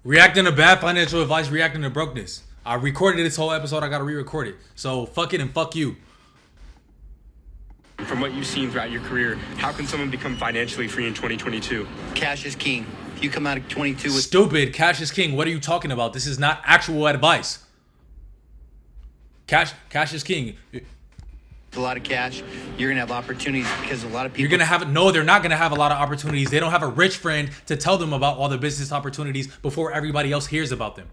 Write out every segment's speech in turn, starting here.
Reacting to bad financial advice, reacting to brokenness. I recorded this whole episode. I gotta re-record it. So fuck it and fuck you. From what you've seen throughout your career, how can someone become financially free in 2022? Cash is king. If you come out of 22 with Stupid. Cash is king. What are you talking about? This is not actual advice. Cash is king. a lot of cash, you're gonna have opportunities because a lot of people. You're gonna have no. They're not gonna have a lot of opportunities. They don't have a rich friend to tell them about all the business opportunities before everybody else hears about them.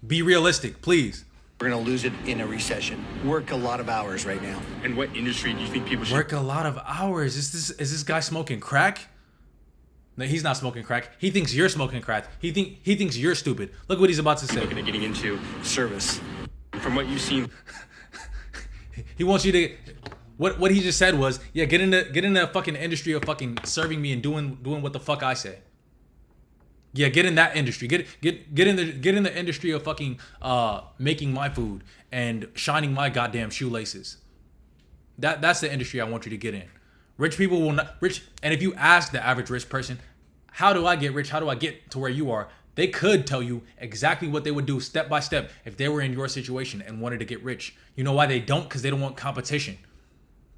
Be realistic, please. We're gonna lose it in a recession. Work a lot of hours right now. And what industry do you think people should Work a lot of hours. Is this guy smoking crack? No, he's not smoking crack. He thinks you're smoking crack. He thinks you're stupid. Look what he's about to say. look at getting into? Service. From what you've seen, He wants you to. What he just said was, yeah, get in the fucking industry of fucking serving me and doing what the fuck I say. Yeah, get in that industry. Get in the industry of fucking making my food and shining my goddamn shoelaces. That's the industry I want you to get in. Rich people will not rich, and if you ask the average rich person, how do I get rich? How do I get to where you are? They could tell you exactly what they would do step by step if they were in your situation and wanted to get rich. You know why they don't? Because they don't want competition.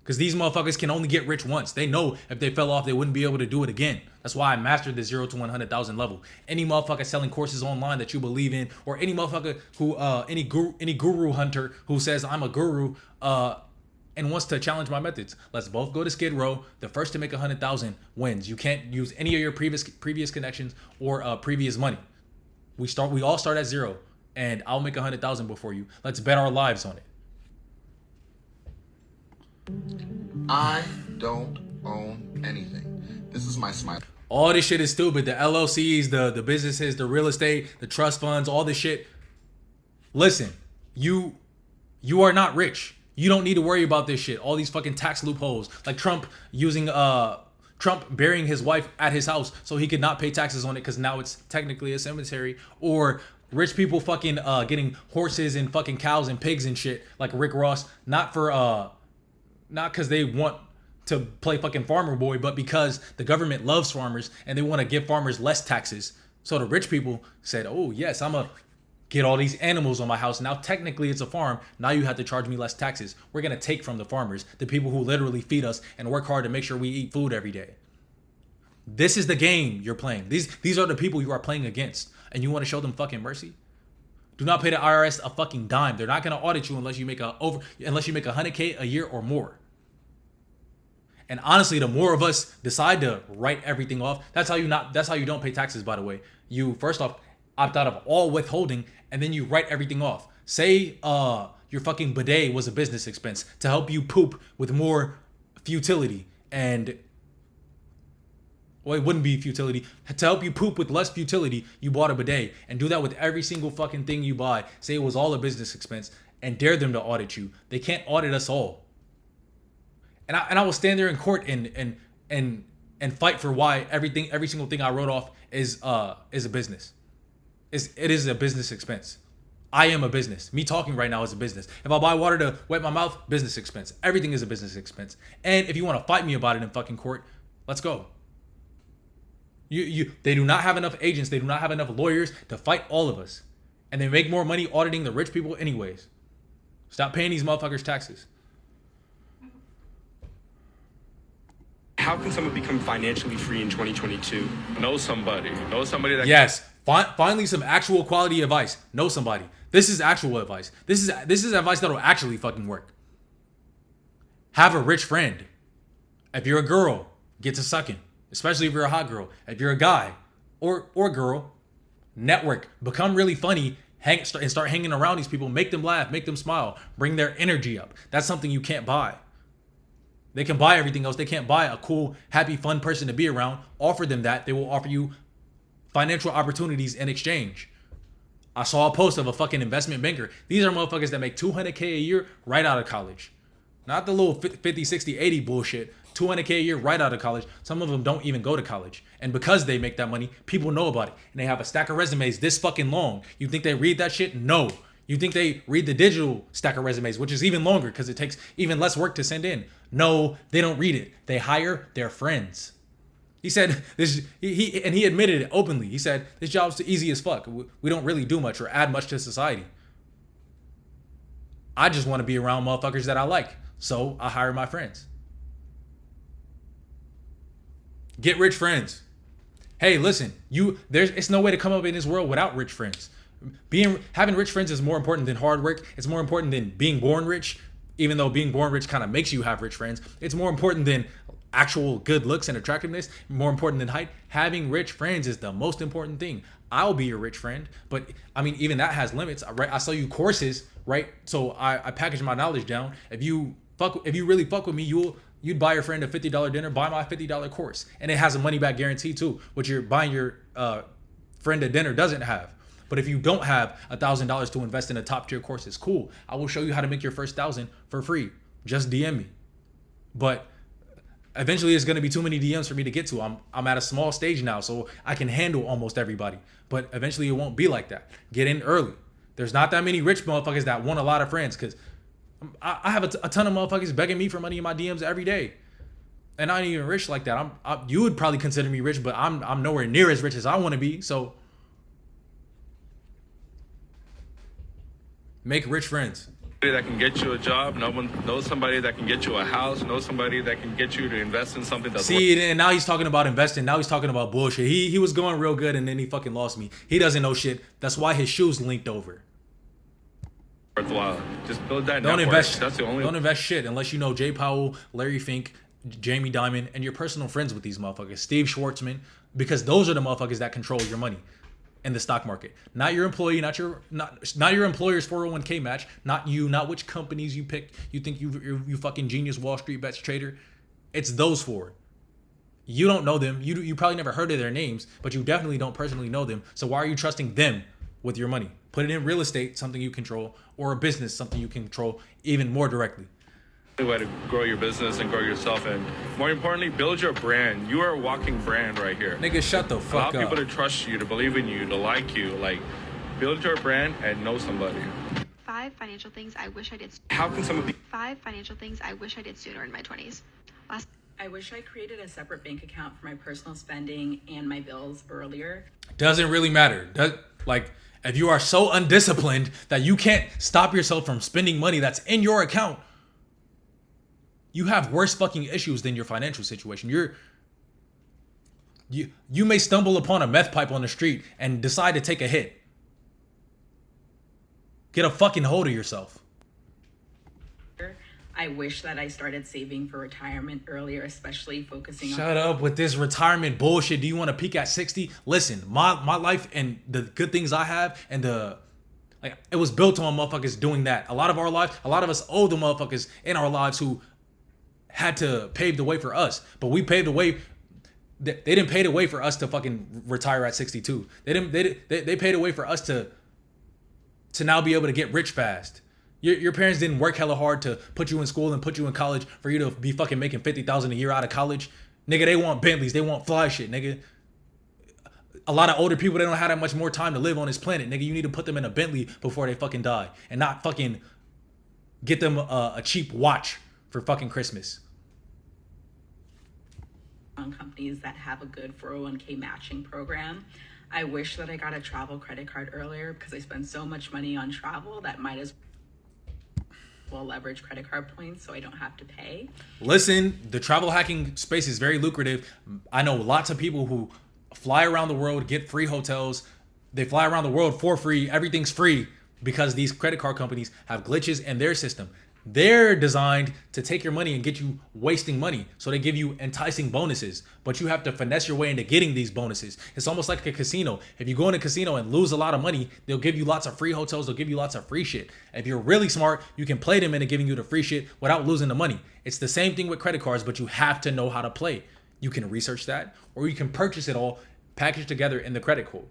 Because these motherfuckers can only get rich once. They know if they fell off, they wouldn't be able to do it again. That's why I mastered the 0 to 100,000 level. Any motherfucker selling courses online that you believe in, or any motherfucker who, any guru hunter who says I'm a guru, and wants to challenge my methods. Let's both go to Skid Row. The first to make 100,000 wins. You can't use any of your previous connections or previous money. We all start at 0, and I'll make 100,000 before you. Let's bet our lives on it. I don't own anything. This is my smile. All this shit is stupid. The LLCs, the businesses, the real estate, the trust funds, all this shit. Listen, you are not rich. You don't need to worry about this shit. All these fucking tax loopholes, like Trump burying his wife at his house so he could not pay taxes on it because now it's technically a cemetery, or rich people fucking getting horses and fucking cows and pigs and shit like Rick Ross, not because they want to play fucking farmer boy, but because the government loves farmers and they want to give farmers less taxes. So the rich people said, oh yes, I'm a get all these animals on my house. Now technically it's a farm. Now you have to charge me less taxes. We're going to take from the farmers, the people who literally feed us and work hard to make sure we eat food every day. This is the game you're playing. These are the people you are playing against, and you want to show them fucking mercy? Do not pay the IRS a fucking dime. They're not going to audit you unless you make 100K a year or more. And honestly, the more of us decide to write everything off, that's how you don't pay taxes, by the way. You first off opt out of all withholding, and then you write everything off. Say your fucking bidet was a business expense to help you poop with more futility, and well, it wouldn't be futility. To help you poop with less futility, you bought a bidet, and do that with every single fucking thing you buy. Say it was all a business expense, and dare them to audit you. They can't audit us all. And I will stand there in court and fight for why every single thing I wrote off is a business. It is a business expense. I am a business. Me talking right now is a business. If I buy water to wet my mouth, business expense. Everything is a business expense. And if you want to fight me about it in fucking court, let's go. They do not have enough agents. They do not have enough lawyers to fight all of us. And they make more money auditing the rich people anyways. Stop paying these motherfuckers taxes. how can someone become financially free in 2022? Know somebody that Yes. Finally, some actual quality advice. Know somebody. This is actual advice. This is advice that'll actually fucking work. Have a rich friend. If you're a girl, get to sucking. Especially if you're a hot girl. If you're a guy or girl, network. Become really funny. Start hanging around these people. Make them laugh. Make them smile. Bring their energy up. That's something you can't buy. They can buy everything else. They can't buy a cool, happy, fun person to be around. Offer them that. They will offer you financial opportunities in exchange. I saw a post of a fucking investment banker. These are motherfuckers that make $200K a year right out of college. Not the little 50, 60, 80 bullshit. $200K a year right out of college. Some of them don't even go to college. And because they make that money, people know about it. And they have a stack of resumes this fucking long. You think they read that shit? No. You think they read the digital stack of resumes, which is even longer because it takes even less work to send in? No, they don't read it. They hire their friends. He said this. He admitted it openly. He said this job's easy as fuck. We don't really do much or add much to society. I just want to be around motherfuckers that I like, so I hire my friends. Get rich friends. Hey, listen, it's no way to come up in this world without rich friends. Having rich friends is more important than hard work. It's more important than being born rich, even though being born rich kind of makes you have rich friends. It's more important than actual good looks and attractiveness, more important than height. Having rich friends is the most important thing. I'll be your rich friend, but I mean, even that has limits, right? I sell you courses, right? So I package my knowledge down. If you really fuck with me, you'd buy your friend a $50 dinner, buy my $50 course, and it has a money back guarantee too, which you're buying your friend a dinner doesn't have. But if you don't have $1,000 to invest in a top tier course, it's cool. I will show you how to make your first 1,000 for free. Just DM me. But eventually, it's gonna be too many DMs for me to get to. I'm at a small stage now, so I can handle almost everybody. But eventually, it won't be like that. Get in early. There's not that many rich motherfuckers that want a lot of friends, because I have a ton of motherfuckers begging me for money in my DMs every day, and I ain't even rich like that. You would probably consider me rich, but I'm nowhere near as rich as I want to be. So make rich friends. That can get you a job. No one knows somebody that can get you a house. Knows somebody that can get you to invest in something that's and now he's talking about investing. Now he's talking about bullshit. He was going real good, and then he fucking lost me. He doesn't know shit. That's why his shoes linked over. worthwhile. Just build that Don't network. invest. That's the only. Don't invest shit unless you know Jay Powell, Larry Fink, Jamie Dimon, and you're personal friends with these motherfuckers. Steve Schwartzman, because those are the motherfuckers that control your money in the stock market. Not your employee, not your employer's 401k match, not you, not which companies you pick. You think you fucking genius Wall Street bets trader. It's those four. You don't know them. You probably never heard of their names, but you definitely don't personally know them. So why are you trusting them with your money? Put it in real estate, something you control, or a business, something you control even more directly. Way to grow your business and grow yourself, and more importantly, build your brand. You are a walking brand right here. Nigga, shut the fuck up. Allow people to trust you, to believe in you, to like you. Like, build your brand and know somebody. 5 financial things I wish I did. How can someone be 5 financial things I wish I did sooner in my 20s. I wish I created a separate bank account for my personal spending and my bills earlier. Doesn't really matter. If you are so undisciplined that you can't stop yourself from spending money that's in your account, you have worse fucking issues than your financial situation. You may stumble upon a meth pipe on the street and decide to take a hit. Get a fucking hold of yourself. I wish that I started saving for retirement earlier, especially focusing on... Shut up with this retirement bullshit. Do you want to peak at 60? Listen, my life and the good things I have and it was built on motherfuckers doing that. A lot of us owe the motherfuckers in our lives who had to pave the way for us. But we paved the way. They didn't pay the way for us to fucking retire at 62. They paid the way for us to now be able to get rich fast. Your parents didn't work hella hard to put you in school and put you in college for you to be fucking making $50,000 a year out of college. Nigga, they want Bentleys. They want fly shit, nigga. A lot of older people, they don't have that much more time to live on this planet, nigga. You need to put them in a Bentley before they fucking die and not fucking get them a cheap watch for fucking Christmas. On companies that have a good 401k matching program. I wish that I got a travel credit card earlier because I spend so much money on travel that might as well leverage credit card points so I don't have to pay. Listen, the travel hacking space is very lucrative. I know lots of people who fly around the world, get free hotels. They fly around the world for free. Everything's free because these credit card companies have glitches in their system. They're designed to take your money and get you wasting money. So they give you enticing bonuses, but you have to finesse your way into getting these bonuses. It's almost like a casino. If you go in a casino and lose a lot of money, they'll give you lots of free hotels. They'll give you lots of free shit. If you're really smart, you can play them into giving you the free shit without losing the money. It's the same thing with credit cards, but you have to know how to play. You can research that, or you can purchase it all packaged together in the credit code.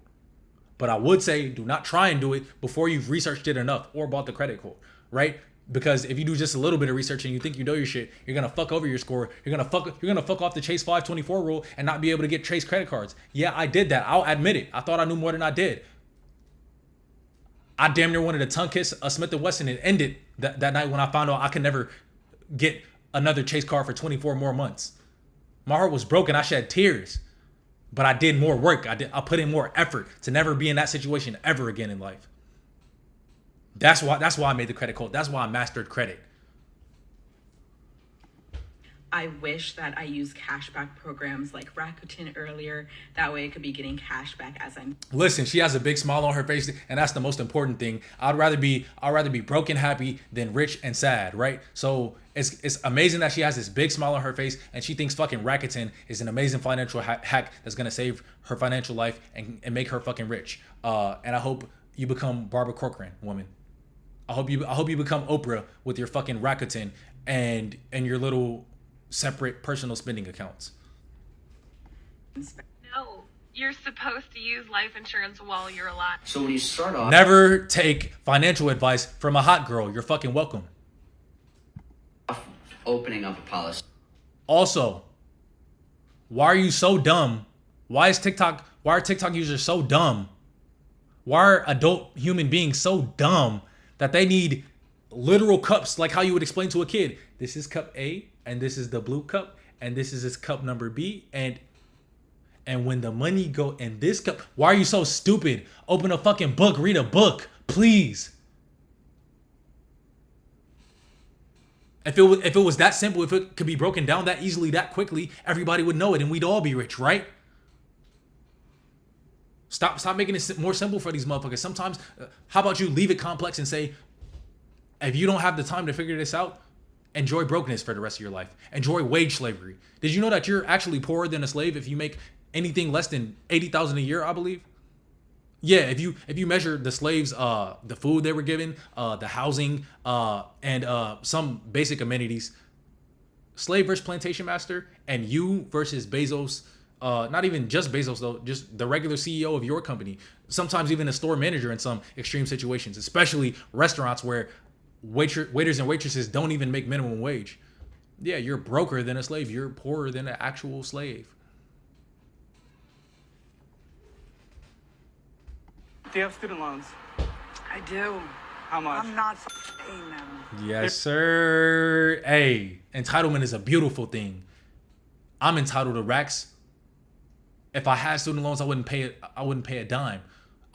But I would say do not try and do it before you've researched it enough or bought the credit code, right? Because if you do just a little bit of research and you think you know your shit, you're gonna fuck over your score. You're gonna fuck off the Chase 524 rule and not be able to get Chase credit cards. Yeah, I did that. I'll admit it. I thought I knew more than I did. I damn near wanted to tongue kiss a Smith & Wesson and end it that night when I found out I could never get another Chase card for 24 more months. My heart was broken. I shed tears. But I did more work. I put in more effort to never be in that situation ever again in life. That's why I made the credit code. That's why I mastered credit. I wish that I used cashback programs like Rakuten earlier. That way I could be getting cashback as I'm... Listen, she has a big smile on her face, and that's the most important thing. I'd rather be broken happy than rich and sad, right? So it's amazing that she has this big smile on her face, and she thinks fucking Rakuten is an amazing financial hack that's gonna save her financial life and make her fucking rich. And I hope you become Barbara Corcoran, woman. I hope you become Oprah with your fucking Rakuten and your little separate personal spending accounts. No, you're supposed to use life insurance while you're alive. So when you start off... Never take financial advice from a hot girl. You're fucking welcome. Opening up a policy. Also, why are you so dumb? Why are TikTok users so dumb? Why are adult human beings so dumb that they need literal cups like how you would explain to a kid? This is cup A, and this is the blue cup, and this is cup number B, and when the money go in this cup, why are you so stupid? Open a fucking book, read a book, please. If it was that simple, if it could be broken down that easily, that quickly, everybody would know it, and we'd all be rich, right? Stop making it more simple for these motherfuckers. Sometimes, how about you leave it complex and say, if you don't have the time to figure this out, enjoy brokenness for the rest of your life. Enjoy wage slavery. Did you know that you're actually poorer than a slave if you make anything less than $80,000 a year, I believe? Yeah, if you measure the slaves, the food they were given, the housing, and some basic amenities, slave versus plantation master, and you versus Bezos, not even just Bezos though, just the regular CEO of your company, sometimes even a store manager in some extreme situations, especially restaurants where waiters and waitresses don't even make minimum wage. Yeah, you're broker than a slave. You're poorer than an actual slave. Do you have student loans? I do. How much? I'm not paying them. Yes, sir. Hey, entitlement is a beautiful thing. I'm entitled to racks. If I had student loans, I wouldn't pay a dime.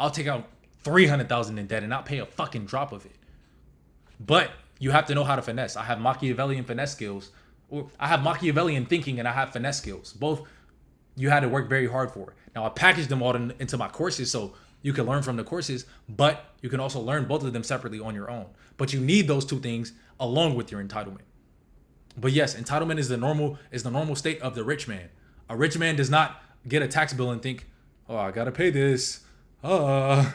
I'll take out $300,000 in debt and not pay a fucking drop of it. But you have to know how to finesse. I have Machiavellian finesse skills. Or I have Machiavellian thinking and I have finesse skills. Both you had to work very hard for. Now I packaged them all into my courses so you can learn from the courses, but you can also learn both of them separately on your own. But you need those two things along with your entitlement. But yes, entitlement is the normal state of the rich man. A rich man does not get a tax bill and think, oh, I gotta pay this. A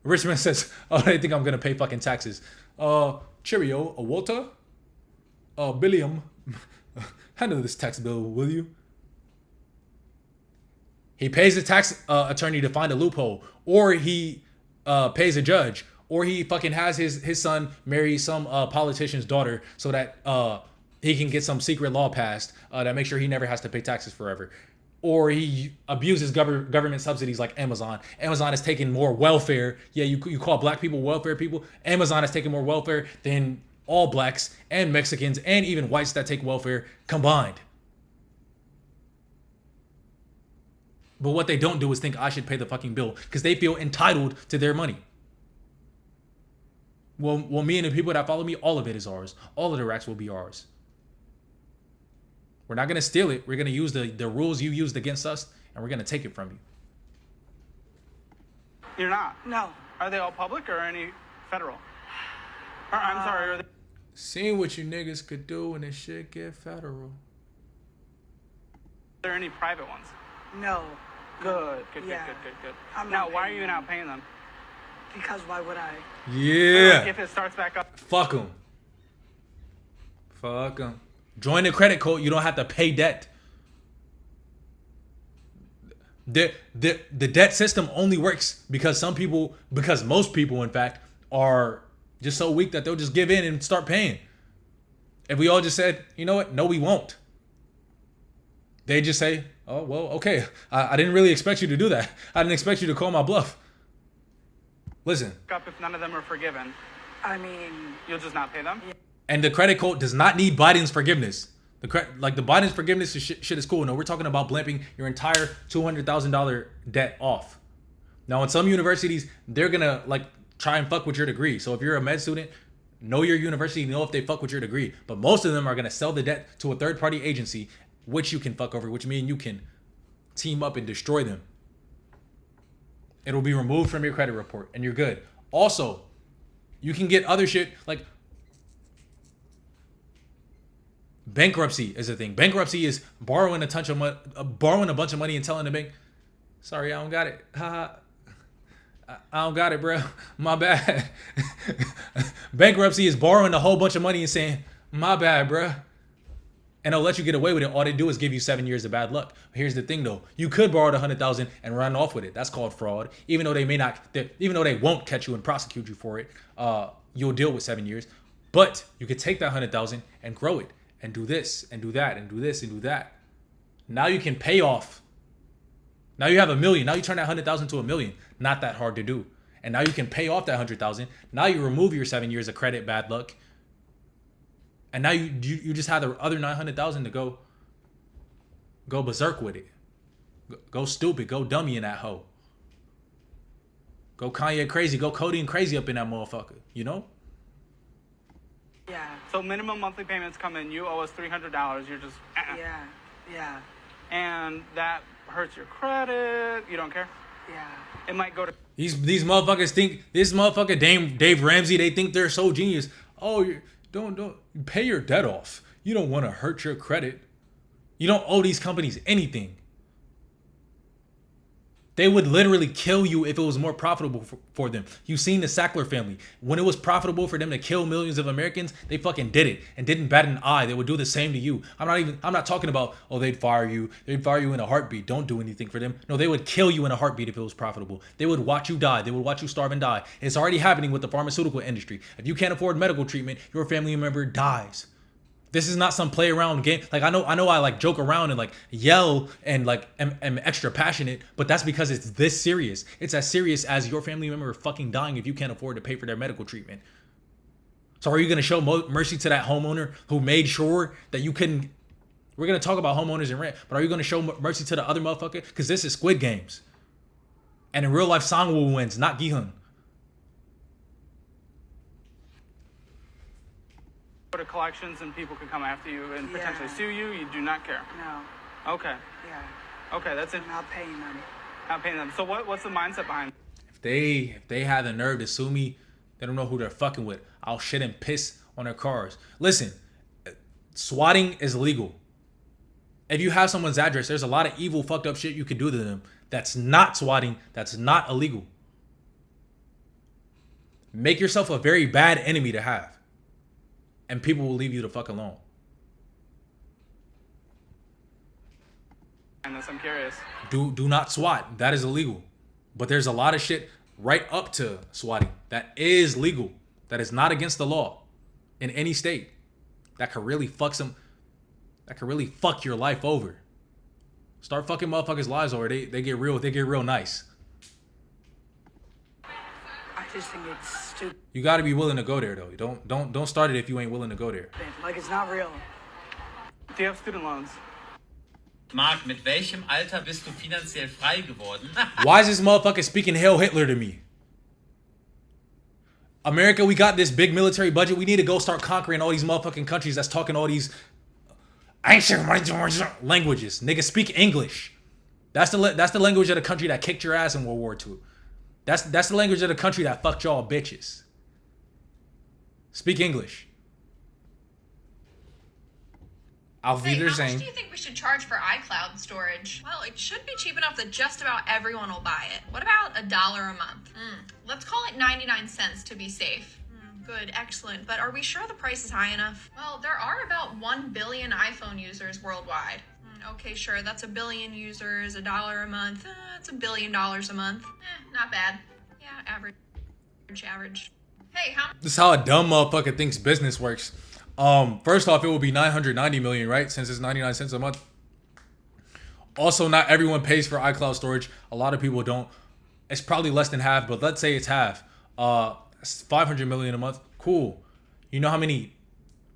rich man says, oh, they think I'm gonna pay fucking taxes. Cheerio, a Walter? Billiam, handle this tax bill, will you? He pays a tax attorney to find a loophole, or he pays a judge, or he fucking has his son marry some politician's daughter so that he can get some secret law passed that makes sure he never has to pay taxes forever. Or he abuses government subsidies like Amazon. Amazon has taken more welfare. Yeah, you call black people welfare people. Amazon has taken more welfare than all blacks and Mexicans and even whites that take welfare combined. But what they don't do is think I should pay the fucking bill because they feel entitled to their money. Well, me and the people that follow me, all of it is ours. All of the racks will be ours. We're not going to steal it. We're going to use the rules you used against us, and we're going to take it from you. You're not? No. Are they all public or any federal? Or, I'm sorry, are they... Seeing what you niggas could do when this shit get federal. Are there any private ones? No. Good. Now, why are you not paying them? Because why would I? Yeah. Like if it starts back up. Fuck them. Fuck them. Join the credit code. You don't have to pay debt. The debt system only works because most people, in fact, are just so weak that they'll just give in and start paying. If we all just said, you know what? No, we won't. They just say, oh, well, okay. I didn't really expect you to do that. I didn't expect you to call my bluff. Listen. If none of them are forgiven. I mean... You'll just not pay them? And the credit code does not need Biden's forgiveness. Like the Biden's forgiveness shit is cool. No, we're talking about blimping your entire $200,000 debt off. Now, in some universities, they're gonna like try and fuck with your degree. So if you're a med student, know your university, know if they fuck with your degree. But most of them are gonna sell the debt to a third-party agency, which you can fuck over, which means you can team up and destroy them. It'll be removed from your credit report, and you're good. Also, you can get other shit like bankruptcy is a thing. Bankruptcy is borrowing a bunch of money and telling the bank, "Sorry, I don't got it. Haha. I don't got it, bro. My bad." Bankruptcy is borrowing a whole bunch of money and saying, "My bad, bro." And they'll let you get away with it. All they do is give you 7 years of bad luck. Here's the thing, though: you could borrow the 100,000 and run off with it. That's called fraud. Even though they won't catch you and prosecute you for it, you'll deal with 7 years. But you could take that 100,000 and grow it, and do this, and do that, and do this, and do that. Now you can pay off. Now you have $1 million. Now you turn that 100,000 to $1 million. Not that hard to do. And now you can pay off that 100,000. Now you remove your 7 years of credit bad luck. And now you just have the other 900,000 to go berserk with it. Go stupid. Go dummy in that hoe. Go Kanye crazy. Go Cody and crazy up in that motherfucker. You know? Yeah. So minimum monthly payments come in. You owe us $300. You're just Yeah. and that hurts your credit. You don't care. Yeah. It might go to These motherfuckers think this motherfucker Dave Ramsey. They think they're so genius. Oh, don't pay your debt off. You don't want to hurt your credit. You don't owe these companies anything. They would literally kill you if it was more profitable for them. You've seen the Sackler family. When it was profitable for them to kill millions of Americans, they fucking did it and didn't bat an eye. They would do the same to you. I'm not talking about, oh, they'd fire you. They'd fire you in a heartbeat. Don't do anything for them. No, they would kill you in a heartbeat if it was profitable. They would watch you die. They would watch you starve and die. It's already happening with the pharmaceutical industry. If you can't afford medical treatment, your family member dies. This is not some play around game. Like I know I like joke around and like yell and like am extra passionate, but that's because it's this serious. It's as serious as your family member fucking dying if you can't afford to pay for their medical treatment. So are you going to show mercy to that homeowner who made sure that you couldn't? We're going to talk about homeowners and rent, but are you going to show mercy to the other motherfucker? Because this is Squid Games. And in real life, Sangwoo wins, not Gi-hun. go to collections and people can come after you and potentially sue you. You do not care. No. Okay. Yeah. Okay, that's it. Not paying them. Not paying them. So what's the mindset behind? If they have the nerve to sue me, they don't know who they're fucking with. I'll shit and piss on their cars. Listen, swatting is legal. If you have someone's address, there's a lot of evil, fucked up shit you can do to them. That's not swatting. That's not illegal. Make yourself a very bad enemy to have. And people will leave you the fuck alone. And I'm curious. Do not swat. That is illegal. But there's a lot of shit right up to swatting that is legal. That is not against the law in any state. That could really fuck your life over. Start fucking motherfuckers' lives over. They get real nice. I just think it's stupid. You got to be willing to go there though. Don't start it if you ain't willing to go there. Like it's not real. Do you have student loans? Mark, mit welchem Alter bist du finanziell frei geworden? Why is this motherfucker speaking Hail Hitler to me? America, we got this big military budget. We need to go start conquering all these motherfucking countries that's talking all these ancient languages. Nigga, speak English. That's the language of the country that kicked your ass in World War II. That's the language of the country that fucked y'all bitches. Speak English. Auf Hey, how Wiedersehen. much do you think we should charge for iCloud storage? Well, it should be cheap enough that just about everyone will buy it. What about $1 a month? Let's call it 99 cents to be safe. Good, excellent. But are we sure the price is high enough? Well, there are about 1 billion iPhone users worldwide. Okay, sure, that's 1 billion users, $1 a month. That's $1 billion a month. Not bad. Yeah, average. Hey, how This is how a dumb motherfucker thinks business works. First off, it will be 990 million, right? Since it's 99 cents a month. Also, not everyone pays for iCloud storage. A lot of people don't. It's probably less than half, but let's say it's half. It's 500 million a month. Cool. You know how many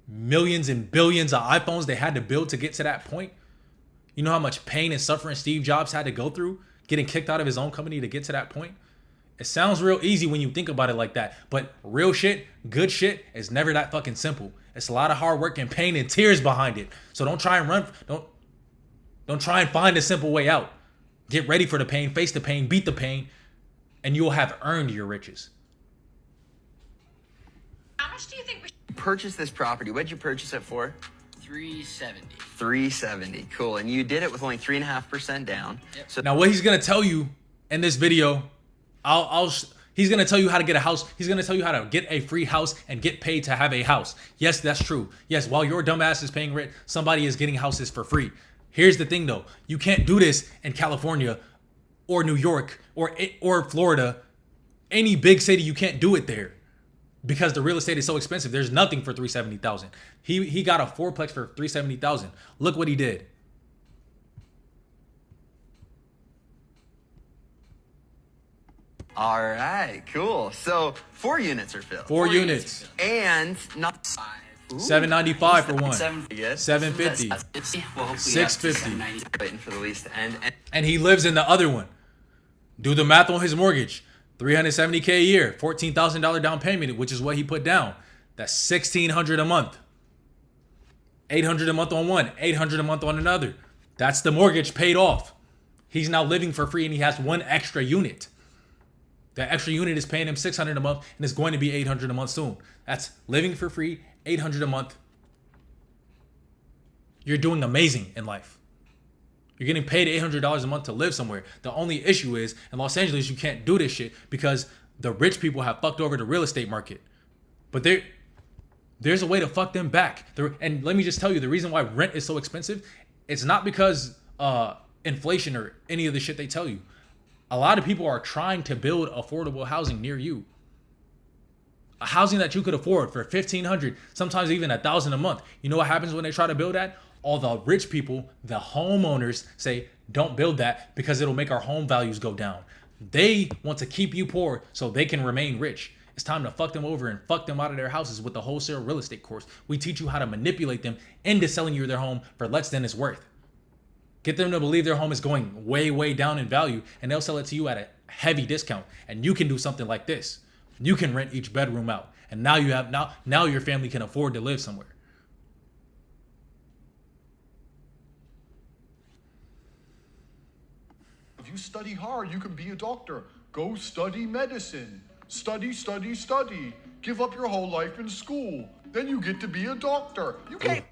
millions and billions of iPhones they had to build to get to that point? You know how much pain and suffering Steve Jobs had to go through getting kicked out of his own company to get to that point? It sounds real easy when you think about it like that, but real shit, good shit is never that fucking simple. It's a lot of hard work and pain and tears behind it. So don't try and don't try and find a simple way out. Get ready for the pain, face the pain, beat the pain, and you'll have earned your riches. How much do you think we should Purchase this property. What'd you purchase it for? $370. $370. Cool. And you did it with only 3.5% down. Yep. So Now, what he's gonna tell you in this video, he's gonna tell you how to get a house. He's gonna tell you how to get a free house and get paid to have a house. Yes, that's true. Yes, while your dumb ass is paying rent, somebody is getting houses for free. Here's the thing, though: you can't do this in California, or New York, or Florida, any big city. You can't do it there because the real estate is so expensive. There's nothing for $370,000. He got a fourplex for $370,000. Look what he did. all right, cool. So 4 units are filled. 4 units. And not $795 for one. Yes. $750. $650. Waiting for the lease to end. And he lives in the other one. Do the math on his mortgage. $370K a year, $14,000 down payment, which is what he put down. That's $1,600 a month. $800 a month on one, $800 a month on another. That's the mortgage paid off. He's now living for free and he has one extra unit. That extra unit is paying him $600 a month and it's going to be $800 a month soon. That's living for free, $800 a month. You're doing amazing in life. You're getting paid $800 a month to live somewhere. The only issue is in Los Angeles, you can't do this shit because the rich people have fucked over the real estate market. But there's a way to fuck them back. And let me just tell you, the reason why rent is so expensive, it's not because inflation or any of the shit they tell you. A lot of people are trying to build affordable housing near you. A housing that you could afford for $1,500, sometimes even $1,000 a month. You know what happens when they try to build that? All the rich people, the homeowners, say, don't build that because it'll make our home values go down. They want to keep you poor so they can remain rich. It's time to fuck them over and fuck them out of their houses with the wholesale real estate course. We teach you how to manipulate them into selling you their home for less than it's worth. Get them to believe their home is going way, way down in value, and they'll sell it to you at a heavy discount. And you can do something like this. You can rent each bedroom out, and now your family can afford to live somewhere. If you study hard, you can be a doctor. Go study medicine. Study, study, study. Give up your whole life in school. Then you get to be a doctor. You can't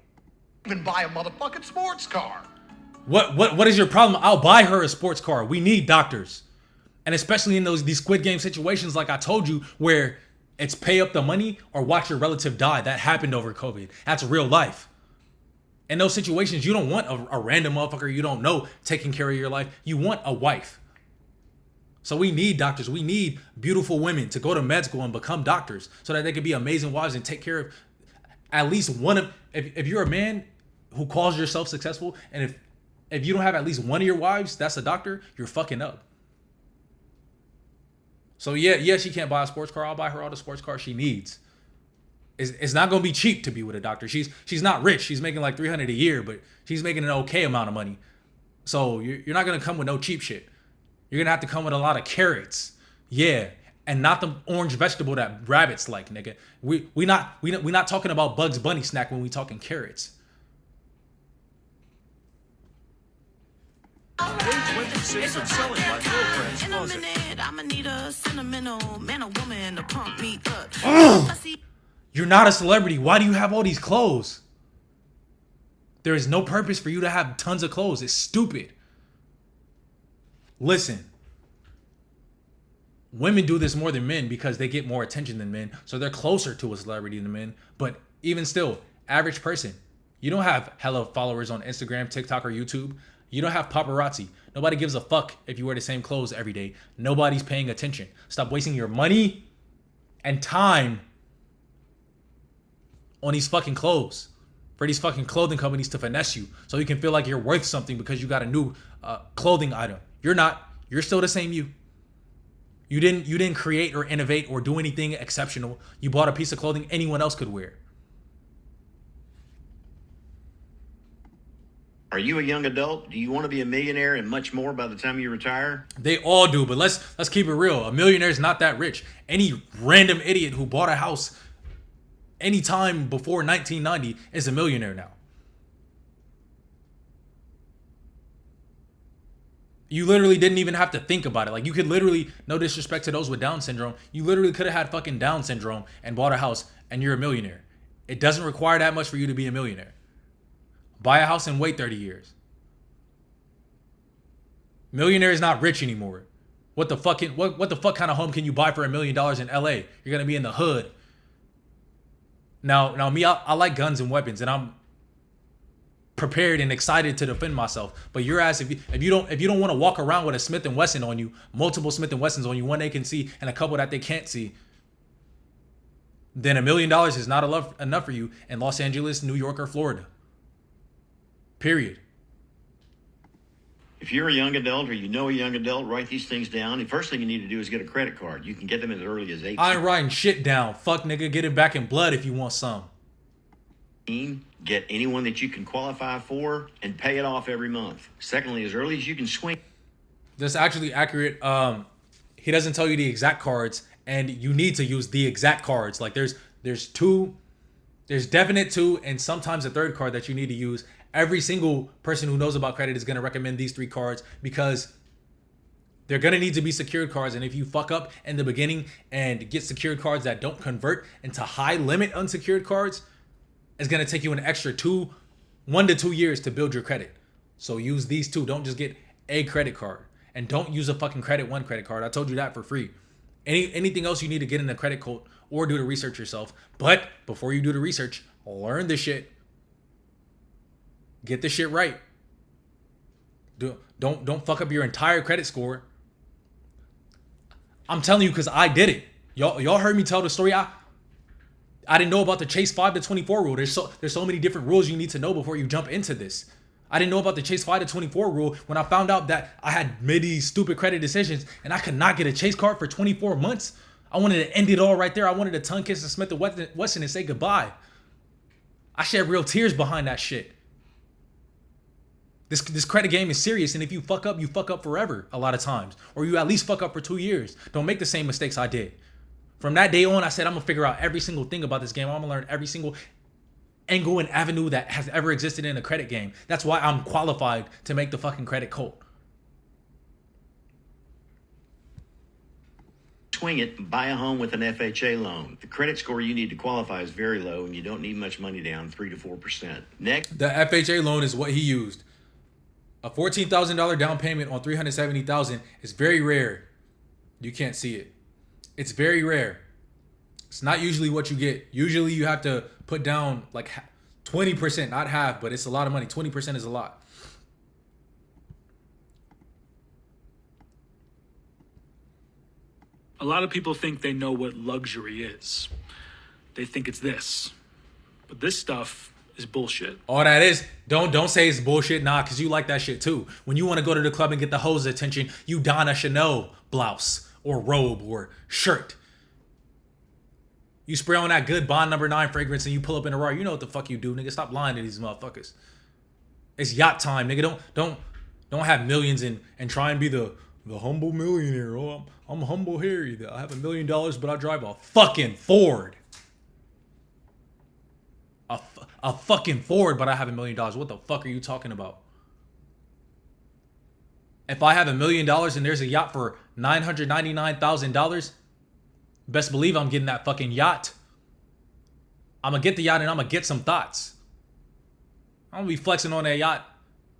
even buy a motherfucking sports car. What is your problem? I'll buy her a sports car. We need doctors. And especially in these Squid Game situations, like I told you, where it's pay up the money or watch your relative die. That happened over COVID. That's real life. In those situations, you don't want a random motherfucker you don't know taking care of your life. You want a wife. So we need doctors. We need beautiful women to go to med school and become doctors so that they can be amazing wives and take care of at least one of... If you're a man who calls yourself successful, and if you don't have at least one of your wives that's a doctor, you're fucking up. So yeah, she can't buy a sports car. I'll buy her all the sports cars she needs. It's not gonna be cheap to be with a doctor. She's not rich. She's making like $300 a year, but she's making an okay amount of money. So you're not gonna come with no cheap shit. You're gonna have to come with a lot of carrots, yeah, and not the orange vegetable that rabbits like, nigga. We not talking about Bugs Bunny snack when we talking carrots. You're not a celebrity. Why do you have all these clothes? There is no purpose for you to have tons of clothes. It's stupid. Listen. Women do this more than men because they get more attention than men. So they're closer to a celebrity than men. But even still, average person. You don't have hella followers on Instagram, TikTok, or YouTube. You don't have paparazzi. Nobody gives a fuck if you wear the same clothes every day. Nobody's paying attention. Stop wasting your money and time on these fucking clothes for these fucking clothing companies to finesse you so you can feel like you're worth something because you got a new clothing item. You're not. You're still the same you. You didn't create or innovate or do anything exceptional. You bought a piece of clothing anyone else could wear. Are you a young adult? Do you want to be a millionaire and much more by the time you retire? They all do, but let's keep it real. A millionaire is not that rich. Any random idiot who bought a house any time before 1990 is a millionaire now. You literally didn't even have to think about it. Like, you could literally, no disrespect to those with Down syndrome, you literally could have had fucking Down syndrome and bought a house and you're a millionaire. It doesn't require that much for you to be a millionaire. Buy a house and wait 30 years. Millionaire is not rich anymore. What the fuck kind of home can you buy for $1 million in LA? You're gonna be in the hood. Now me, I like guns and weapons, and I'm prepared and excited to defend myself. But your ass, if you don't want to walk around with a Smith & Wesson on you, multiple Smith & Wessons on you, one they can see and a couple that they can't see, then $1 million is not enough for you in Los Angeles, New York, or Florida. Period. If you're a young adult or you know a young adult, write these things down. The first thing you need to do is get a credit card. You can get them as early as 18. I ain't writing shit down. Fuck, nigga, get it back in blood if you want some. Get anyone that you can qualify for and pay it off every month. Secondly, as early as you can swing. That's actually accurate. He doesn't tell you the exact cards, and you need to use the exact cards. Like there's definite two, and sometimes a third card that you need to use. Every single person who knows about credit is going to recommend these 3 cards because they're going to need to be secured cards. And if you fuck up in the beginning and get secured cards that don't convert into high limit unsecured cards, it's going to take you an extra 1 to 2 years to build your credit. So use these 2. Don't just get a credit card, and don't use a fucking Credit One credit card. I told you that for free. Anything else you need to get in the credit code or do the research yourself. But before you do the research, learn the shit. Get the shit right. Don't fuck up your entire credit score. I'm telling you, because I did it. Y'all heard me tell the story. I didn't know about the Chase 5 to 24 rule. There's so many different rules you need to know before you jump into this. I didn't know about the Chase 5 to 24 rule when I found out that I had made these stupid credit decisions and I could not get a Chase card for 24 months. I wanted to end it all right there. I wanted to tongue kiss a Smith & Wesson and say goodbye. I shed real tears behind that shit. This credit game is serious, and if you fuck up forever a lot of times. Or you at least fuck up for 2 years. Don't make the same mistakes I did. From that day on, I said I'm gonna figure out every single thing about this game. I'm gonna learn every single angle and avenue that has ever existed in a credit game. That's why I'm qualified to make the fucking credit code. Swing it and buy a home with an FHA loan. The credit score you need to qualify is very low, and you don't need much money down, 3 to 4%. Next, the FHA loan is what he used. A $14,000 down payment on $370,000 is very rare. You can't see it. It's very rare. It's not usually what you get. Usually you have to put down like 20%, not half, but it's a lot of money. 20% is a lot. A lot of people think they know what luxury is. They think it's this. But this stuff is bullshit. All that is, don't say it's bullshit, nah, because you like that shit too. When you want to go to the club and get the hoes' attention, you don a Chanel blouse or robe or shirt. You spray on that good Bond No. 9 fragrance and you pull up in a Rari. You know what the fuck you do, nigga. Stop lying to these motherfuckers. It's yacht time, nigga. Don't have millions and try and be the humble millionaire. Oh, I'm humble here. I have $1 million, but I drive a fucking Ford. A fucking Ford, but I have $1 million. What the fuck are you talking about? If I have $1 million and there's a yacht for $999,000, best believe I'm getting that fucking yacht. I'm gonna get the yacht and I'm gonna get some thoughts. I'm gonna be flexing on that yacht.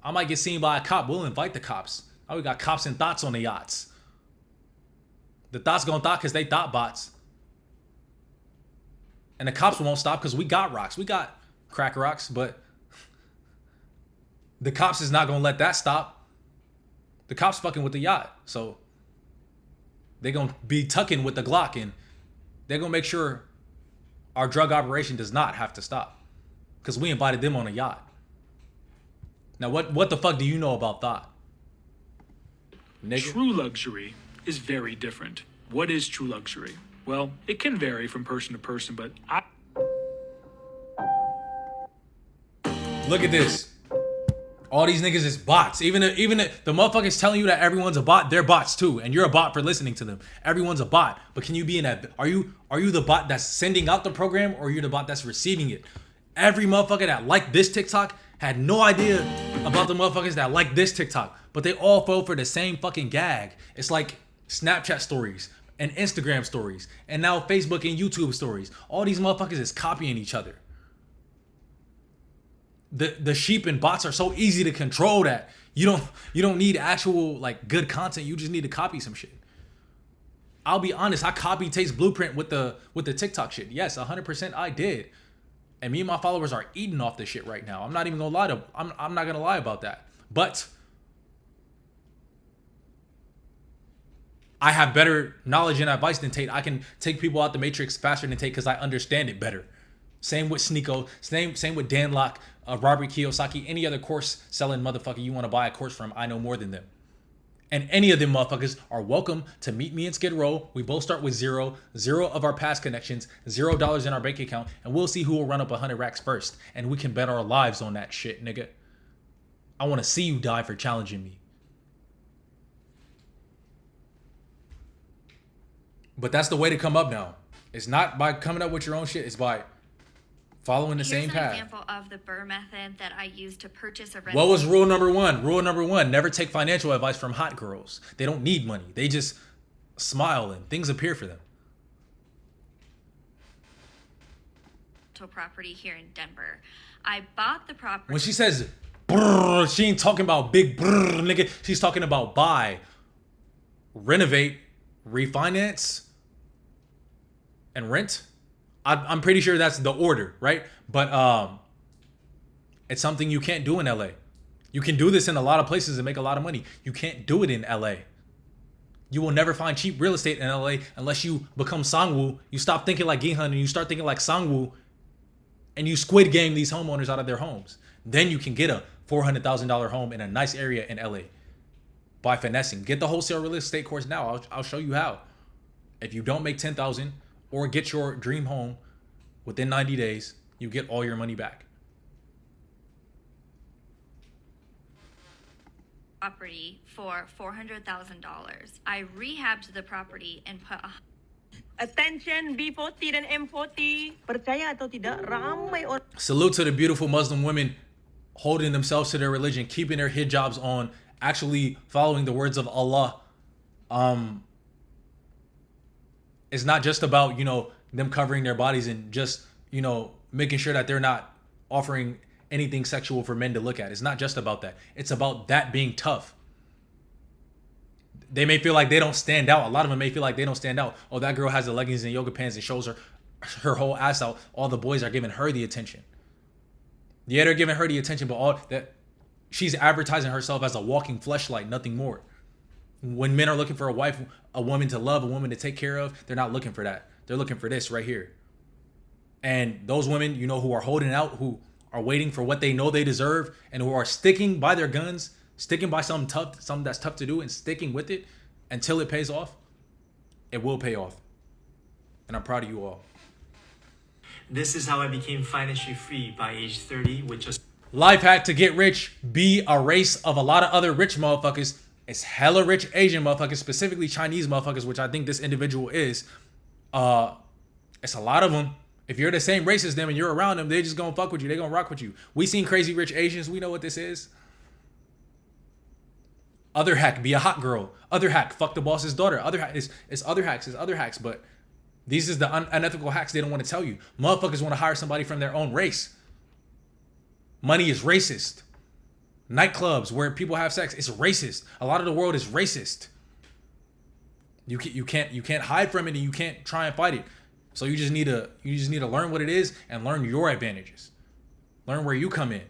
I might get seen by a cop. We'll invite the cops. Oh, we got cops and thoughts on the yachts. The thoughts gonna thought because they thought bots. And the cops won't stop because we got rocks. We got crack rocks, but the cops is not gonna let that stop. The cops fucking with the yacht, so they're gonna be tucking with the Glock, and they're gonna make sure our drug operation does not have to stop because we invited them on a yacht. Now, what the fuck do you know about thought, nigga? True luxury is very different. What is true luxury? Well, it can vary from person to person, but Look at this. All these niggas is bots. Even if the motherfuckers telling you that everyone's a bot, they're bots too, and you're a bot for listening to them. Everyone's a bot, but can you be in that? Are you the bot that's sending out the program, or you're the bot that's receiving it? Every motherfucker that liked this TikTok had no idea about the motherfuckers that like this TikTok, but they all fell for the same fucking gag. It's like Snapchat stories and Instagram stories, and now Facebook and YouTube stories. All these motherfuckers is copying each other. The sheep and bots are so easy to control that you don't need actual like good content. You just need to copy some shit. I'll be honest, I copied Tate's blueprint with the TikTok shit. Yes, 100% I did. And me and my followers are eating off this shit right now. I'm not even gonna lie I'm not gonna lie about that. But I have better knowledge and advice than Tate. I can take people out the matrix faster than Tate because I understand it better. Same with Sneeko. Same with Dan Locke, Robert Kiyosaki, any other course selling motherfucker you want to buy a course from. I know more than them. And any of them motherfuckers are welcome to meet me in Skid Row. We both start with zero of our past connections, $0 in our bank account, and we'll see who will run up 100 racks first. And we can bet our lives on that shit, nigga. I want to see you die for challenging me. But that's the way to come up now. It's not by coming up with your own shit. It's by following the same path. Here's an example of the Burr method that I used to purchase a rental. What was rule number one? Rule number one, never take financial advice from hot girls. They don't need money. They just smile and things appear for them. Property here in Denver. I bought the property. When she says brrr, she ain't talking about big brrr, nigga. She's talking about buy, renovate, refinance, and rent. I'm pretty sure that's the order, right? But it's something you can't do in LA. You can do this in a lot of places and make a lot of money. You can't do it in LA. You will never find cheap real estate in LA unless you become Sangwoo. You stop thinking like Gihan and you start thinking like Sangwoo, and you Squid Game these homeowners out of their homes. Then you can get a $400,000 home in a nice area in LA by finessing. Get the wholesale real estate course now. I'll show you how. If you don't make $10,000 or get your dream home within 90 days, you get all your money back. Property for $400,000. I rehabbed the property and put Attention B40 dan M40. Percaya atau tidak, ramai orang. Salute to the beautiful Muslim women holding themselves to their religion, keeping their hijabs on, actually following the words of Allah. It's not just about, them covering their bodies and just, making sure that they're not offering anything sexual for men to look at. It's not just about that. It's about that being tough. They may feel like they don't stand out. A lot of them may feel like they don't stand out. Oh, that girl has the leggings and yoga pants and shows her whole ass out. All the boys are giving her the attention. Yeah, they're giving her the attention, but all that she's advertising herself as a walking fleshlight, nothing more. When men are looking for a wife, a woman to love, a woman to take care of, they're not looking for that. They're looking for this right here. And those women, who are holding out, who are waiting for what they know they deserve, and who are sticking by their guns, sticking by something that's tough to do, and sticking with it until it pays off, it will pay off. And I'm proud of you all. This is how I became financially free by age 30 with just... Life hack to get rich, be a race of a lot of other rich motherfuckers. It's hella rich Asian motherfuckers, specifically Chinese motherfuckers, which I think this individual is. It's a lot of them. If you're the same race as them and you're around them, they just gonna fuck with you. They gonna rock with you. We seen Crazy Rich Asians. We know what this is. Other hack, be a hot girl. Other hack, fuck the boss's daughter. Other hack is other hacks. But these is the unethical hacks they don't want to tell you. Motherfuckers want to hire somebody from their own race. Money is racist. Nightclubs where people have sex, it's racist. A lot of the world is racist. You can't hide from it, and you can't try and fight it. So you just need to learn what it is and learn your advantages. Learn where you come in.